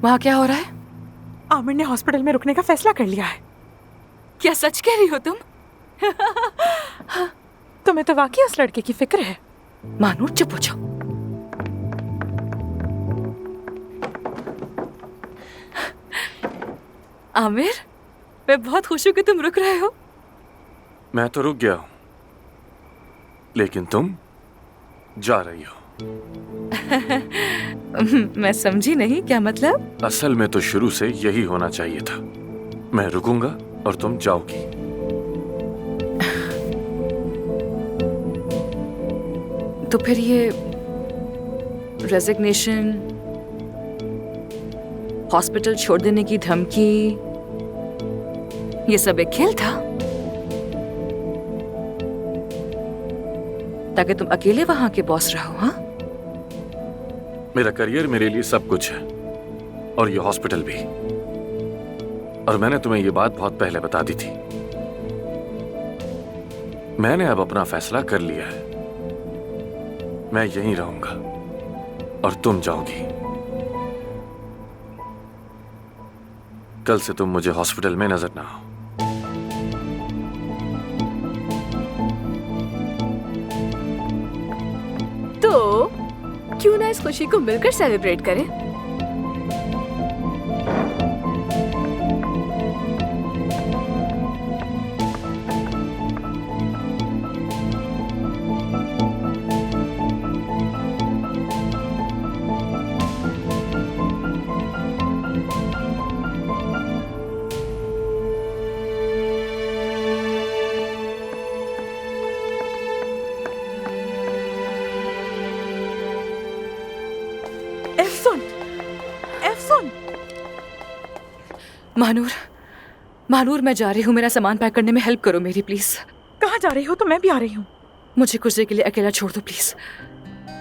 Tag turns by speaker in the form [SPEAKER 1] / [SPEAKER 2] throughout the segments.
[SPEAKER 1] वहाँ क्या हो रहा है?
[SPEAKER 2] आमिर ने हॉस्पिटल में रुकने का फैसला कर लिया है।
[SPEAKER 1] क्या सच कह रही हो तुम?
[SPEAKER 2] तुम्हें तो वाकई उस लड़के की फिक्र है।
[SPEAKER 1] मानूर चुप हो जाओ। आमिर, मैं बहुत खुश हूँ कि तुम रुक रहे हो।
[SPEAKER 3] मैं तो रुक गया हूँ, लेकिन तुम जा रही हो।
[SPEAKER 1] मैं समझी नहीं, क्या मतलब?
[SPEAKER 3] असल में तो शुरू से यही होना चाहिए था। मैं रुकूंगा और तुम जाओगी।
[SPEAKER 1] तो फिर ये रेजिग्नेशन, हॉस्पिटल छोड़ देने की धमकी, ये सब एक खेल था ताकि तुम अकेले वहां के बॉस रहो? हाँ,
[SPEAKER 3] मेरा करियर मेरे लिए सब कुछ है, और ये हॉस्पिटल भी। और मैंने तुम्हें ये बात बहुत पहले बता दी थी। मैंने अब अपना फैसला कर लिया है। मैं यहीं रहूंगा और तुम जाओगी। कल से तुम मुझे हॉस्पिटल में नजर ना आओ।
[SPEAKER 4] तो क्यों ना इस खुशी को मिलकर सेलिब्रेट करें?
[SPEAKER 1] मानूर, मानूर, मैं जा रही हूँ। मेरा सामान पैक करने में हेल्प करो मेरी, प्लीज।
[SPEAKER 2] कहाँ जा रही हो? तो मैं भी आ रही हूँ।
[SPEAKER 1] मुझे कुछ देर के लिए अकेला छोड़ दो प्लीज।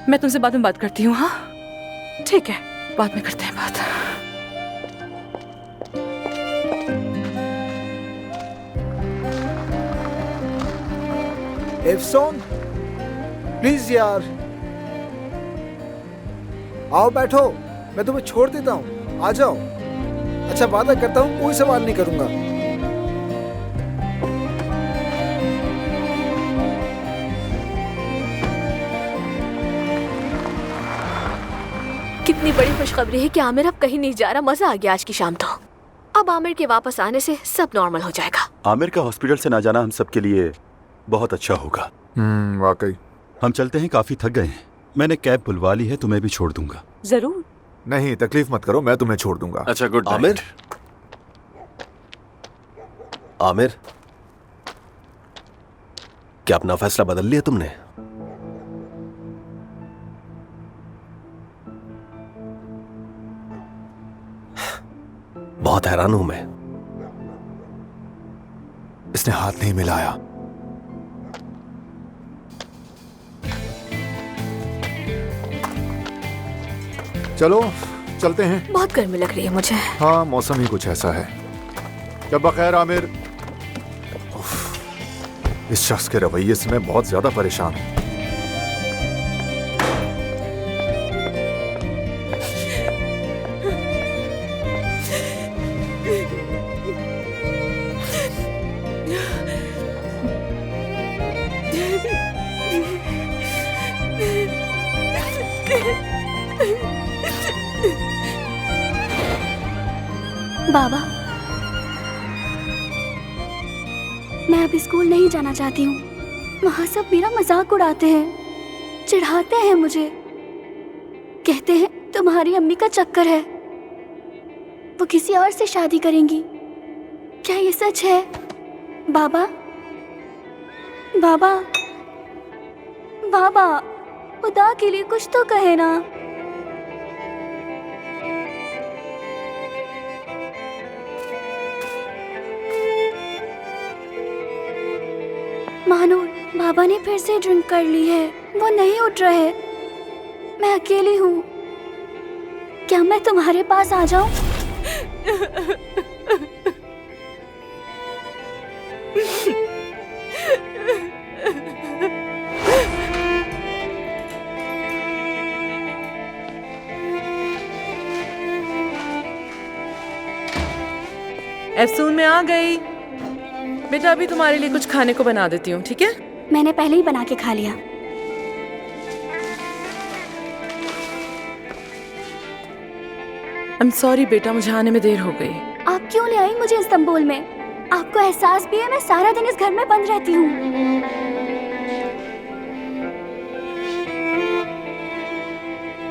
[SPEAKER 1] मैं तुमसे बाद में बात करती हूँ। हाँ
[SPEAKER 2] ठीक है,
[SPEAKER 1] बाद में करते हैं बात।
[SPEAKER 5] एफसोन, प्लीज यार आओ, बैठो। मैं तुम्हें छोड़ देता हूँ, आ जाओ। अच्छा, वादा करता हूँ कोई सवाल नहीं करूंगा।
[SPEAKER 4] कितनी बड़ी खुशखबरी है कि आमिर अब कहीं नहीं जा रहा। मजा आ गया आज की शाम तो। अब आमिर के वापस आने से सब नॉर्मल हो जाएगा।
[SPEAKER 6] आमिर का हॉस्पिटल से ना जाना हम सबके लिए बहुत अच्छा होगा।
[SPEAKER 7] वाकई।
[SPEAKER 6] हम चलते हैं, काफी थक गए हैं। मैंने कैब बुलवा ली है, तुम्हें भी छोड़ दूंगा।
[SPEAKER 2] जरूर।
[SPEAKER 7] नहीं, तकलीफ मत करो, मैं तुम्हें छोड़ दूंगा।
[SPEAKER 3] अच्छा, गुड नाइट।
[SPEAKER 8] आमिर, आमिर, क्या अपना फैसला बदल लिया तुमने? बहुत हैरान हूं मैं।
[SPEAKER 7] इसने हाथ नहीं मिलाया। चलो चलते हैं।
[SPEAKER 4] बहुत गर्मी लग रही है मुझे।
[SPEAKER 7] हाँ, मौसम ही कुछ ऐसा है। जब बखैर आमिर। इस शख्स के रवैये से मैं बहुत ज्यादा परेशान हूं।
[SPEAKER 9] बाबा, मैं अब स्कूल नहीं जाना चाहती हूँ। वहाँ सब मेरा मजाक उड़ाते हैं, चिढ़ाते हैं मुझे। कहते हैं तुम्हारी अम्मी का चक्कर है, वो किसी और से शादी करेंगी। क्या ये सच है? बाबा, बाबा, बाबा, खुदा के लिए कुछ तो कहे ना। मानूर, बाबा ने फिर से ड्रिंक कर ली है, वो नहीं उठ रहे। मैं अकेली हूँ, क्या मैं तुम्हारे पास आ जाऊं?
[SPEAKER 10] एफसून में आ गई। बेटा अभी तुम्हारे लिए कुछ खाने को बना देती हूँ, ठीक है?
[SPEAKER 9] मैंने पहले ही बना के खा लिया।
[SPEAKER 10] I'm sorry बेटा, मुझे आने में देर हो गई।
[SPEAKER 9] आप क्यों ले आई मुझे इस्तांबुल में? आपको एहसास भी है मैं सारा दिन इस घर में बंद रहती हूँ।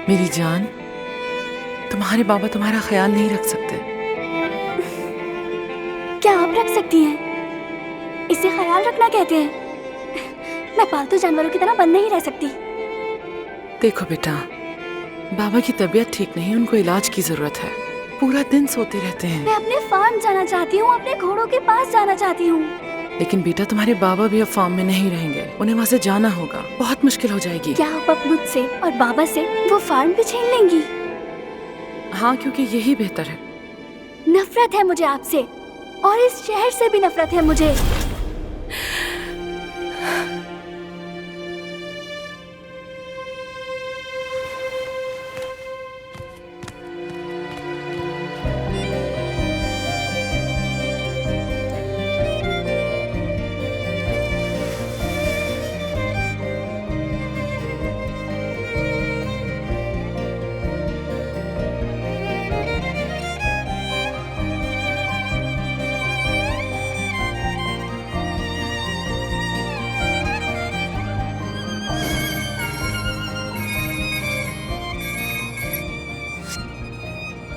[SPEAKER 10] मेरी जान, तुम्हारे बाबा तुम्हारा ख्याल नहीं रख सकते।
[SPEAKER 9] क्या आप रख सकती हैं? इसे ख्याल रखना कहते हैं। मैं पालतू जानवरों की तरह बंद नहीं रह सकती।
[SPEAKER 10] देखो बेटा, बाबा की तबीयत ठीक नहीं, उनको इलाज की जरूरत है। पूरा दिन सोते रहते हैं।
[SPEAKER 9] मैं अपने फार्म जाना चाहती हूँ, अपने घोड़ों के पास जाना चाहती हूँ।
[SPEAKER 10] लेकिन बेटा तुम्हारे बाबा भी अब फार्म में नहीं रहेंगे, उन्हें वहाँ से जाना होगा, बहुत मुश्किल हो जाएगी।
[SPEAKER 9] क्या आप अब मुझसे और बाबा से वो फार्म भी छीन लेंगी?
[SPEAKER 10] हाँ, क्योंकि यही बेहतर है।
[SPEAKER 9] नफरत है मुझे आपसे, और इस शहर से भी नफरत है मुझे।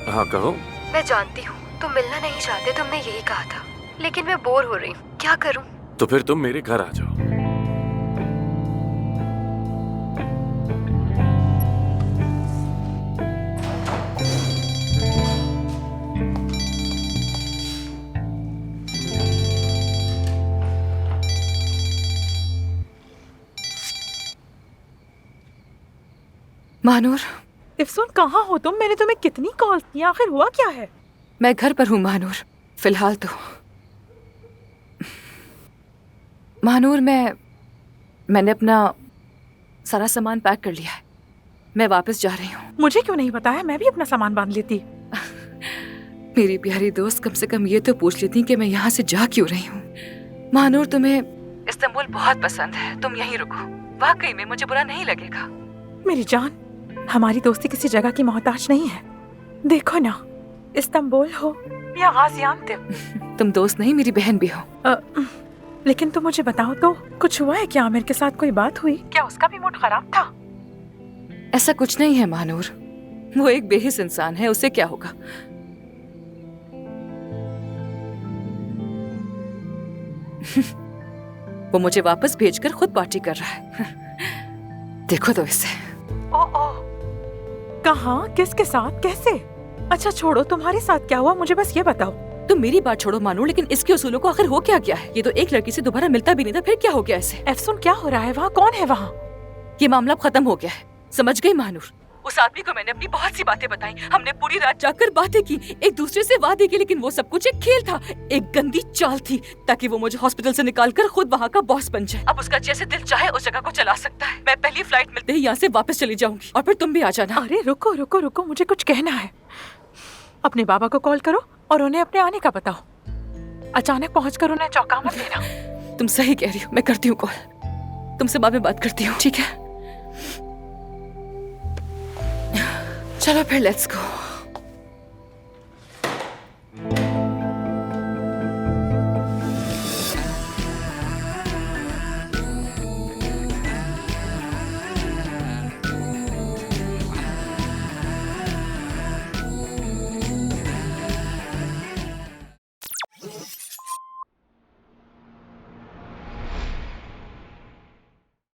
[SPEAKER 3] हाँ कहो।
[SPEAKER 4] मैं जानती हूँ तुम मिलना नहीं चाहते, तुमने यही कहा था, लेकिन मैं बोर हो रही हूँ, क्या करूँ?
[SPEAKER 3] तो फिर तुम मेरे घर आ जाओ।
[SPEAKER 1] महानूर,
[SPEAKER 2] इफ्सून कहाँ हो तुम? मैंने तुम्हें कितनी कॉल की, आखिर हुआ क्या है?
[SPEAKER 1] मैं घर पर हूँ महानूर, फिलहाल तो। महानूर, मैंने अपना सारा सामान पैक कर लिया है, मैं वापस जा रही हूँ।
[SPEAKER 2] मुझे क्यों नहीं बताया? मैं भी अपना सामान बांध लेती।
[SPEAKER 1] मेरी प्यारी दोस्त, कम से कम ये तो पूछ लेती कि मैं यहाँ से जा क्यों रही हूँ। महानूर, तुम्हें इस्तांबुल बहुत पसंद है, तुम यहीं रुको, वाकई में मुझे बुरा नहीं लगेगा।
[SPEAKER 2] मेरी जान, हमारी दोस्ती किसी जगह की मोहताज नहीं है। देखो ना, इस्तांबुल हो या गाजियान्तेप।
[SPEAKER 1] तुम दोस्त नहीं, मेरी बहन भी हो।
[SPEAKER 2] लेकिन तुम मुझे बताओ तो, कुछ हुआ है क्या? आमिर के साथ कोई बात हुई क्या? उसका भी मूड खराब था?
[SPEAKER 1] ऐसा कुछ नहीं है महानूर, वो एक बेहिस इंसान है, उससे क्या होगा। वो मुझे वापस भेजकर खुद पार्टी कर रहा है। देखो तो इसे।
[SPEAKER 2] कहाँ, किसके साथ, कैसे? अच्छा छोड़ो, तुम्हारे साथ क्या हुआ मुझे बस ये बताओ।
[SPEAKER 1] तुम मेरी बात छोड़ो मानूर, लेकिन इसके उसूलों को आखिर हो क्या गया है? ये तो एक लड़की से दोबारा मिलता भी नहीं था, फिर क्या हो गया इसे?
[SPEAKER 2] एफसून, क्या हो रहा है वहाँ? कौन है वहाँ?
[SPEAKER 1] ये मामला खत्म हो गया है, समझ गई महानूर? उस आदमी को मैंने अपनी बहुत सी बातें बताई, हमने पूरी रात जाकर बातें की, एक दूसरे से वादे किए, लेकिन वो सब कुछ एक खेल था, एक गंदी चाल थी, ताकि वो मुझे हॉस्पिटल से निकालकर खुद वहाँ का बॉस बन जाए। अब उसका जैसे दिल चाहे उस जगह को चला सकता है। मैं पहली फ्लाइट मिलते ही यहाँ से वापस चली जाऊंगी, और फिर तुम भी आ जाना।
[SPEAKER 2] अरे रुको रुको रुको, मुझे कुछ कहना है। अपने बाबा को कॉल करो और उन्हें अपने आने का बताओ। अचानक पहुंचकर उन्हें चौंका मत देना।
[SPEAKER 1] तुम सही कह रही हो, मैं करती हूँ कॉल, तुमसे बाद में बात करती हूँ, ठीक है? चलो फिर, लेट्स गो।